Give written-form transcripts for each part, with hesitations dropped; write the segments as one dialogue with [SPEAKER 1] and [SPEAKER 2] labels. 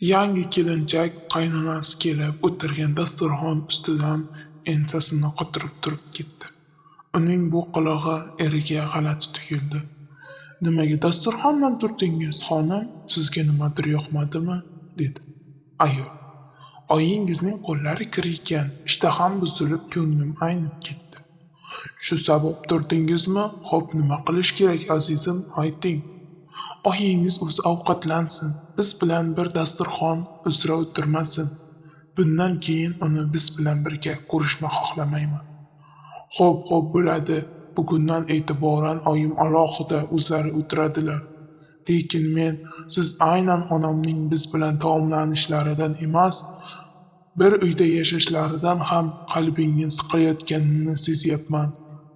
[SPEAKER 1] Yangi kelinchak qaynonasi kelib o'tirgan dasturxon ustidan ensasini qotirib turib ketdi. Uning bu qilig'i eriga g'alati tuyuldi. Nimaga dasturxondan turdingiz, xonim? Sizga nimadir yoqmadimi? dedi ayol. Oyingizning qo'llari kir ekan, ishtaham buzilib, ko'nglim aynib ketdi. Shu sabab turdingizmi? Xo'p, nima qilish kerak, azizim, ayting. Oyingiz o'zi ovqatlansin, biz bilan bir dasturxon uzra o'tirmasin. Bundan keyin uni biz bilan birga ko'rishni xohlamayman. Xo'p, bo'ladi. Bugundan e'tiboran oyim alohida o'zlari o'tiradilar. Lekin men siz aynan onamning biz bilan taomlanishlaridan emas, bir uyda yashashlaridan ham qalbingiz siqayotganini sezyapman.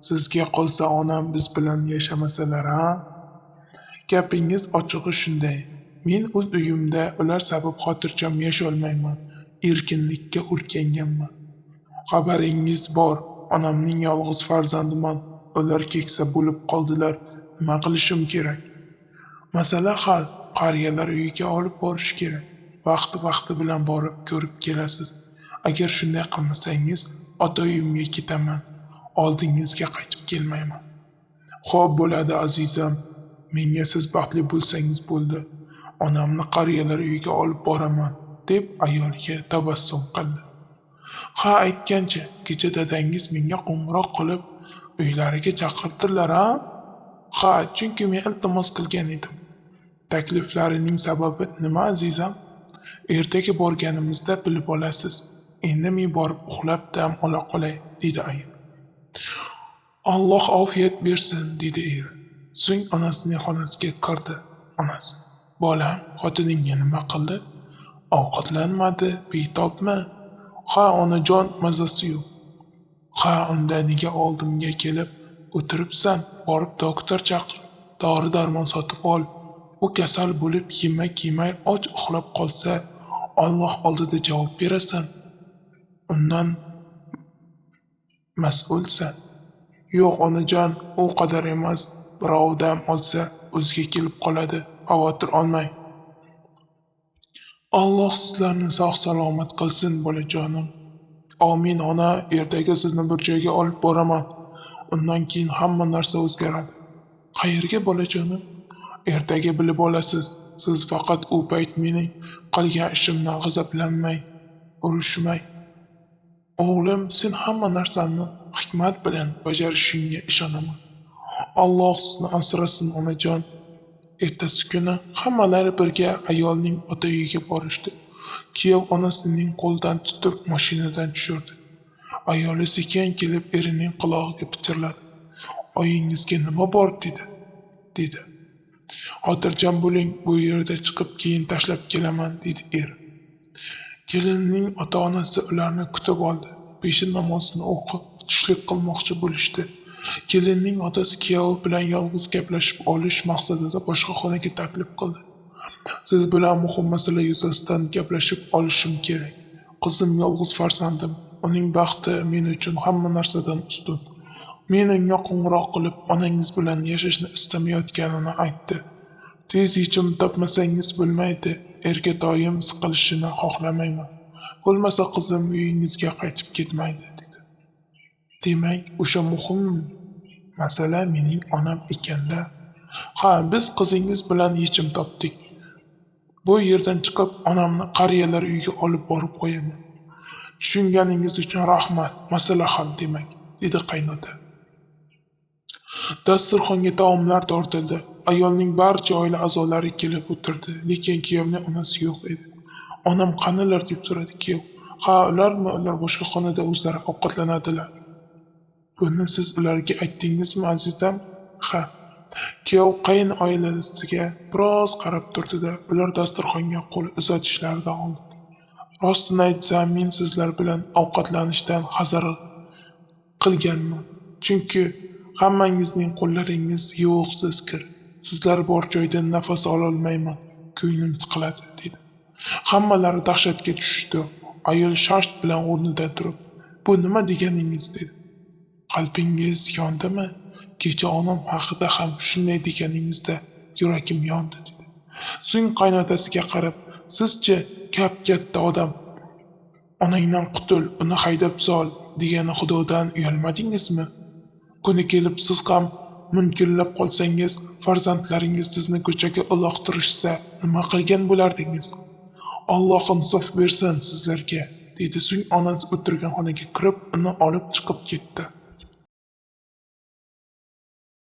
[SPEAKER 1] Sizga qolsa onam biz bilan yashamasalar, ha? Gapingiz ochig'i shunday. Men o'z uyimda ular sabab xotirjam yasholmayman. Erkinlikka o'rganganman. Xabaringiz bor, onamning yolg'iz farzandiman. Ular keksa bo'lib qoldilar. Nima qilishim kerak? Masala hal. Qariyalar uyiga olib borish kerak. Vaqti bilan borib ko'rib kelasiz. Agar shunday qilmasangiz, ota uyimga ketaman. Oldingizga qaytib kelmayman. Xo'p, bo'ladi azizam. Menga siz baxtli bo'lsangiz bo'ldi. Onamni qariyalar uyiga olib boraman, deb ayolga tabassum qildi. Ha, aytgancha, kecha dadangiz menga qo'ng'iroq qilib, uylariga chaqirdilar, ha? Ha, chunki men iltimos qilgan edim. Takliflarining sababi nima, azizam? Ertaga borganimizda bilib olasiz. Endi men borib uxlab dam ola qolay, dedi ayol. Alloh ofiyat bersin, dedi er. So'ng onasining xonasiga kirdi. Onasi: "Bolam, xotiningga nima qildi? Ovqatlanmadi, betobmi? Ha, onajon, mazasi yo'q. Ha, unda nega oldimga kelib o'tiribsan? Borib doktor chaqir, dori-darmon sotib ol. U kasal bo'lib yemak-yemay och uxlab qolsa, Alloh oldida javob berasan. Undan mas'ulsan." "Yo'q, onajon, u qadar emas. Birov dam olsa, o'ziga kelib qoladi. Xavotir olmang. Alloh sizlarni sog' salomat qilsin, bolajonim." "Amin, ona. Ertaga sizni bir joyga olib boraman. Undan keyin hamma narsa o'zgaradi." "Qayerga, bolajonim?" "Ertaga bilib olasiz. Siz faqat u payt mening qilgan ishimdan g'azablanmang, urushmang. O'g'lim, sen hamma narsani hikmat bilan bajarishingga ishonaman. Alloh sizni asrasin, onajon." Ertasi kuni hammalari birga ayolning ota uyiga borishdi. Kuyov onasining qo'lidan tutib mashinadan tushirdi. Ayoli sekin kelib erining qulog'iga pichirladi. "Oyingizga nima bor?" dedi. "Xotirjam bo'ling, bu yerda chiqib keyin tashlab kelaman", dedi er. Kelinning ota-onasi ularni kutib oldi. Peshin namozini o'qib, tushlik qilmoqchi bo'lishdi. Kelinning otasi kuyovi bilan yolg'iz gaplashib olish maqsadida boshqa xonaga taklif qildi. "Siz bilan muhim masala yuzasidan gaplashib olishim kerak. Qizim yolg'iz farzandim. Uning baxti men uchun hamma narsadan ustun. Men unga qo'ng'iroq qilib, onangiz bilan yashashni istamayotganini aytdi. Tez yechim topmasangiz bo'lmaydi. Erkatoyim siqilishini xohlamayman. Bo'lmasa qizim uyingizga qaytib ketmaydi", dedi. "Demak, o'sha muhim masala mening onam ekanda. Ha, biz qizingiz bilan yechim topdik. Bu yerdan chiqib, onamni qariyalar uyiga olib borib qo'yaman. Tushunganingiz uchun rahmat. Masala hal demak", dedi qaynota. Dasturxonga taomlar tortildi. Ayolning barcha oila a'zolari kelib o'tirdi, lekin kuyovning onasi yo'q edi. "Onam qanilar?" deb so'radi kuyov. "Ha, ularmi? Ular boshqa xonada o'zlari ovqatlanadilar." "Buni siz ularga aytdingizmi, azizam?" "Ha." Kuyov qayin oilasiga biroz qarab turdi-da, ular dasturxonga qo'l uzatishlaridan oldi. "Rostini aytsam, men sizlar bilan ovqatlanishdan hazar qilganman. Chunki hammangizning qo'llaringiz yo'qsiz kir. Sizlar bor joyda nafas ololmayman. Ko'nglim siqiladi", dedi. Hammalari dahshatga tushdi. Ayol shasht bilan o'rnidan turib, "Bu nima deganingiz?" dedi. "Qalbingiz yondimi? Kecha onam haqida ham shunday deganingizda yuragim yondi", dedi. So'ng qaynotasiga qarab, Sizchi, katta odam, onangdan qutul, uni haydab sol, degani Xudodan uyalmadingizmi? Kuni kelib siz ham munkillab qolsangiz, farzandlaringiz sizni ko'chaga uloqtirishsa, nima qilgan bo'lardingiz? Alloh insof bersin sizlarga, dedi. So'ng onasi o'tirgan xonaga kirib, uni olib chiqib ketdi.